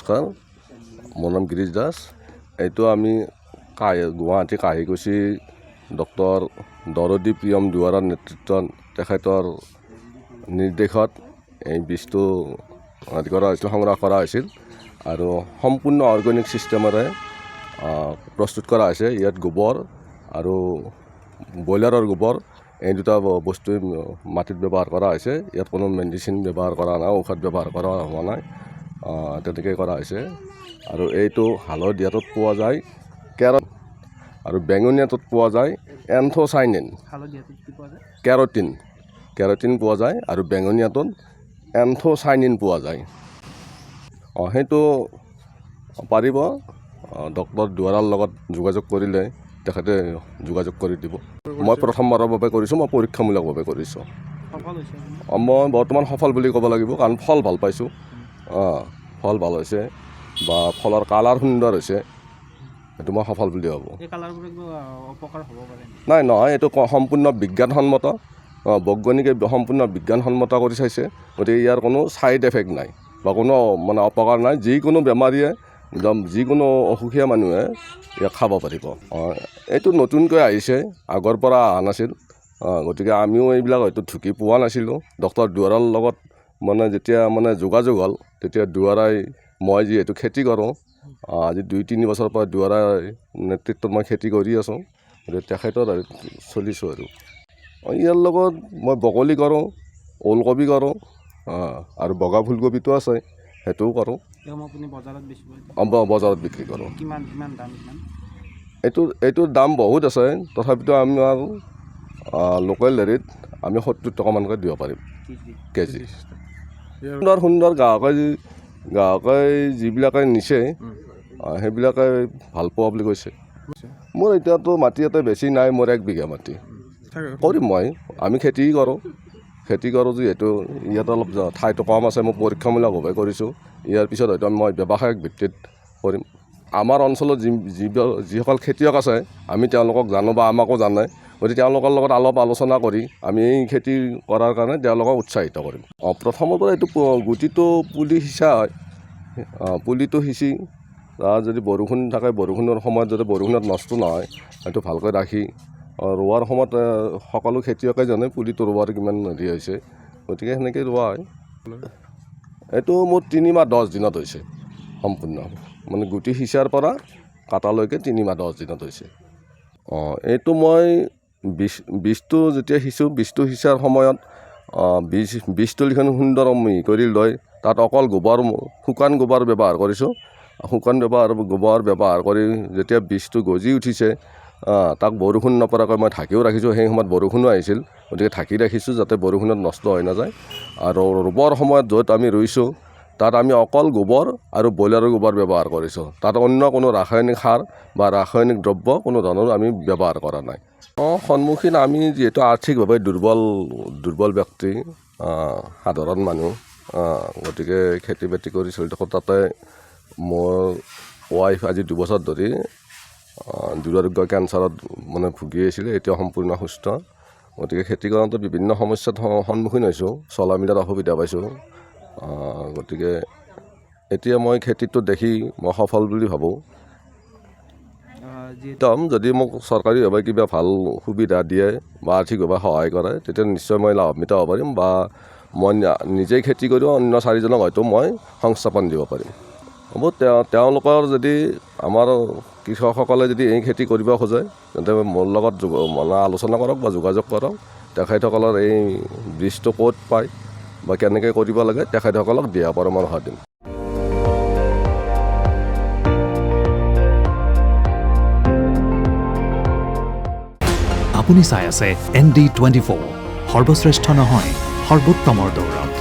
নমস্কাৰ, মোৰ নাম গিৰীশ দাস। এইটো আমি গুৱাহাটী কাহিকুছি ডক্টৰ দৰদী প্ৰিয়ম দুৱাৰাৰ নেতৃত্বত তেখেতৰ নিৰ্দেশত এই বীজটো কৰা হৈছিল, সংগ্ৰহ কৰা হৈছিল আৰু সম্পূৰ্ণ অৰ্গেনিক ছিষ্টেমেৰে প্ৰস্তুত কৰা হৈছে। ইয়াত গোবৰ আৰু ব্ৰইলাৰৰ গোবৰ এই দুটা বস্তুৱে মাটিত ব্যৱহাৰ কৰা হৈছে। ইয়াত কোনো মেডিচিন ব্যৱহাৰ কৰা নাই, ঔষধ ব্যৱহাৰ কৰা হোৱা নাই, তেনেকৈ কৰা হৈছে। আৰু এইটো হালধীয়াটোত পোৱা যায় কেৰট আৰু বেঙুনীয়াটোত পোৱা যায় এন্থোচাইনিন। কেৰটিন পোৱা যায় আৰু বেঙুনীয়াটোত এন্থোচাইনিন পোৱা যায়। সেইটো পাৰিব ডক্টৰ দুৱাৰাৰ লগত যোগাযোগ কৰিলে তেখেতে যোগাযোগ কৰি দিব। মই প্ৰথমবাৰৰ বাবে কৰিছোঁ, মই পৰীক্ষামূলকভাৱে কৰিছোঁ। মই বৰ্তমান সফল বুলি ক'ব লাগিব, কাৰণ ফল ভাল পাইছোঁ। ফল ভাল হৈছে বা ফলৰ কালাৰ সুন্দৰ হৈছে, সেইটো মই সফল বুলি ভাবোঁ। নাই নহয়, এইটো সম্পূৰ্ণ বিজ্ঞানসন্মত, বৈজ্ঞানিকে সম্পূৰ্ণ বিজ্ঞানসন্মত কৰি চাইছে। গতিকে ইয়াৰ কোনো ছাইড এফেক্ট নাই বা কোনো অপকাৰ নাই। যিকোনো বেমাৰীয়ে, যিকোনো অসুখীয়া মানুহে ইয়াক খাব পাৰিব। এইটো নতুনকৈ আহিছে, আগৰ পৰা অহা নাছিল। গতিকে আমিও এইবিলাক হয়তো ঢুকি পোৱা নাছিলোঁ। ডক্টৰ দুৱাৰাৰ লগত যেতিয়া যোগাযোগ হ'ল, তেতিয়া দুৱাৰাই, মই যিহেতু খেতি কৰোঁ, আজি 2-3 বছৰৰ পৰা দুৱাৰাই নেতৃত্বত মই খেতি কৰি আছোঁ। গতিকে তেখেতৰ চলিছোঁ আৰু ইয়াৰ লগত মই বকলি কৰোঁ, ওলকবি কৰোঁ, আৰু বগা ফুলকবিটো আছে, সেইটোও কৰোঁ। বজাৰত বিক্ৰী কৰোঁ। এইটোৰ দাম বহুত আছে, তথাপিতো আমাৰ লোকেল হেৰিত আমি 70 টকামানকৈ দিব পাৰিম কেজি। সুন্দৰ গ্ৰাহকে যিবিলাকে নিছে সেইবিলাকে ভাল পোৱা বুলি কৈছে। মোৰ এতিয়াতো মাটি ইয়াতে বেছি নাই, মোৰ 1 বিঘা মাটি। কৰিম আমি খেতি কৰোঁ যিহেতু ইয়াত অলপ ঠাইটো কম আছে, মই পৰীক্ষামূলকভাৱে কৰিছোঁ। ইয়াৰ পিছত হয়তো মই ব্যৱসায়িক ভিত্তিত কৰিম। আমাৰ অঞ্চলত যিসকল খেতিয়ক আছে, আমি তেওঁলোকক জানো বা আমাকো জানে। গতিকে তেওঁলোকৰ লগত আলোচনা কৰি আমি এই খেতি কৰাৰ কাৰণে তেওঁলোকক উৎসাহিত কৰিম। প্ৰথমৰ পৰা এইটো গুটিটো পুলি সিঁচা হয়। পুলিটো সিঁচি যদি বৰষুণ থাকে, বৰষুণৰ সময়ত যদি বৰষুণত নষ্ট নহয়, সেইটো ভালকৈ ৰাখি ৰোৱাৰ সময়ত সকলো খেতিয়কে জানে পুলিটো ৰোৱাৰ কিমান হেৰি হৈছে। গতিকে সেনেকৈ ৰোৱা হয়। এইটো মোৰ 3 মাহ 10 দিনত হৈছে সম্পূৰ্ণ, গুটি সিঁচাৰ পৰা কাটালৈকে 3 মাহ 10 দিনত হৈছে। এইটো মই বীজটো যেতিয়া বীজটো সিঁচাৰ সময়ত বীজতলীখন সুন্দৰ মিহি কৰি লৈ তাত অকল শুকান গোবৰ ব্যৱহাৰ কৰিছোঁ। শুকান গোবৰ ব্যৱহাৰ কৰি যেতিয়া বীজটো গজি উঠিছে, তাক বৰষুণ নপৰাকৈ মই ঢাকিও ৰাখিছোঁ। সেই সময়ত বৰষুণো আহিছিল, গতিকে ঢাকি ৰাখিছোঁ যাতে বৰষুণত নষ্ট হৈ নাযায়। আৰু ৰুবৰ সময়ত য'ত আমি ৰুইছোঁ, তাত আমি অকল গোবৰ আৰু ব্ৰইলাৰৰ গোবৰ ব্যৱহাৰ কৰিছোঁ। তাত অন্য কোনো ৰাসায়নিক সাৰ বা ৰাসায়নিক দ্ৰব্য কোনো ধৰণৰ আমি ব্যৱহাৰ কৰা নাই। সন্মুখীন আমি যিহেতু আৰ্থিকভাৱে দুৰ্বল ব্যক্তি, সাধাৰণ মানুহ, গতিকে খেতি বাতি কৰি চলি থাকোঁ। তাতে মোৰ ৱাইফ আজি 2 বছৰ ধৰি দুৰাৰোগ্য কেঞ্চাৰত ভুগি আছিলে, এতিয়া সম্পূৰ্ণ সুস্থ। গতিকে খেতি কৰোঁতে বিভিন্ন সমস্যাত সন্মুখীন হৈছোঁ, চলা মিলাত অসুবিধা পাইছোঁ। গতিকে এতিয়া মই খেতিটো দেখি মই সফল বুলি ভাবোঁ। যদি মোক চৰকাৰীভাৱে কিবা ভাল সুবিধা দিয়ে বা আৰ্থিকভাৱে সহায় কৰে, তেতিয়া নিশ্চয় মই লাভান্বিত হ'ব পাৰিম, বা মই নিজেই খেতি কৰিও অন্য 4জনক হয়তো মই সংস্থাপন দিব পাৰিম। হ'ব, তেওঁলোকৰ যদি আমাৰ কৃষকসকলে যদি এই খেতি কৰিব খোজে, তেন্তে মোৰ লগত আলোচনা কৰক বা যোগাযোগ কৰক। তেখেতসকলৰ এই বীজটো ক'ত পায় বা কেনেকৈ কৰিব লাগে, তেখেতসকলক দিহা পৰামৰ্শ দিম। আপুনি চাই আছে ND24, সৰ্বশ্ৰেষ্ঠ নহয়, সৰ্বোত্তমৰ দৌৰত।